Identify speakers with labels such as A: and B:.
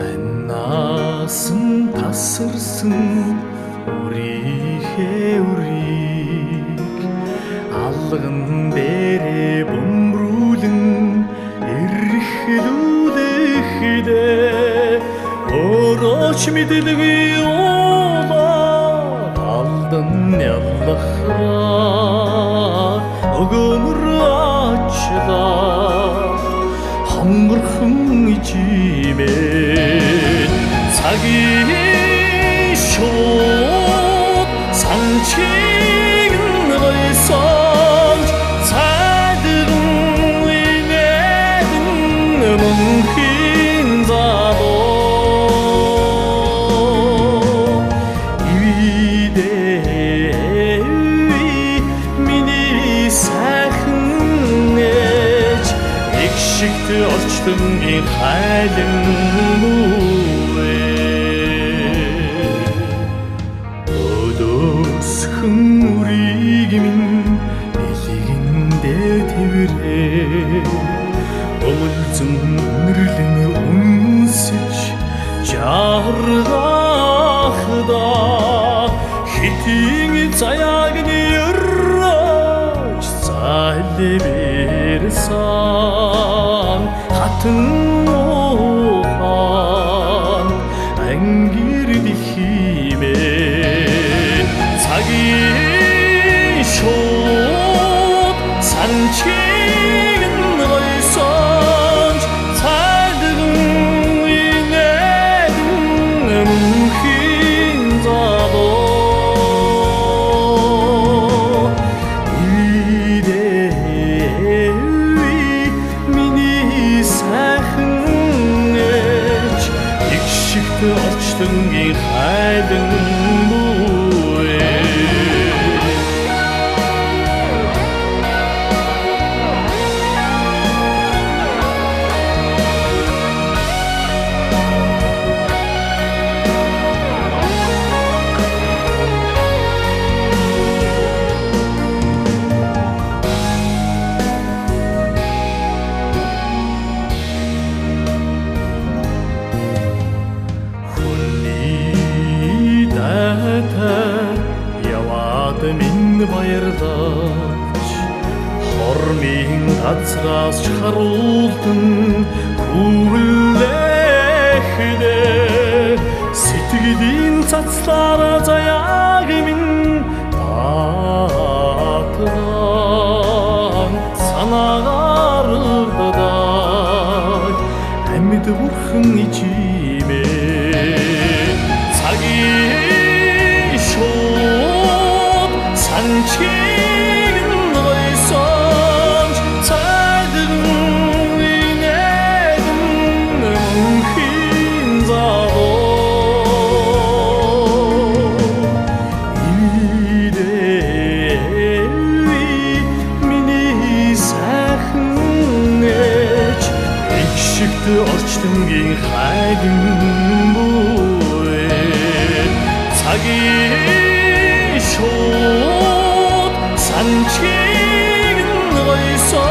A: Насың тасырсың өрихе өрик аллығын бере бөмрүүлэн эрхлүүлэхидэ өрөөч мэдэлгүй олаа алдын яллахаар өгөмөр ачлаа хонгорхон ичимээ цагийн шууд санчигн гойсонч цайдгэн инээдэн мөнхийн задоо ивидээ миний сайхан ээж их шигт орчтон ин хайлан Өрийг минь элигэндээ тэврээ Өмөлзөн өнөрлөн үнсэж жаргахда Хитийн заяаг нь өрөөж зайлбэрсэн хатан ухан ангирдихимээ цагийн шууд санчигн гойсонч цайдгэн инээдэн мөнхийн задоо ивидээ миний сайхан ээж их шигт орчтон ин хайлан яваад минь баярлаж хормын газраас харуулдан хүлээхдэ сэтгэлийн цацлаараа заяаг минь таатан санаагаар дадаг амьд бурхан ичимээ цагийн шууд санчигн гойсонч цайдгэн инээдэн мөнхийн задоо ивидээ миний сайхан ээж их шигт орчтонгийн хайган цагийн шууд санчигн гойсонч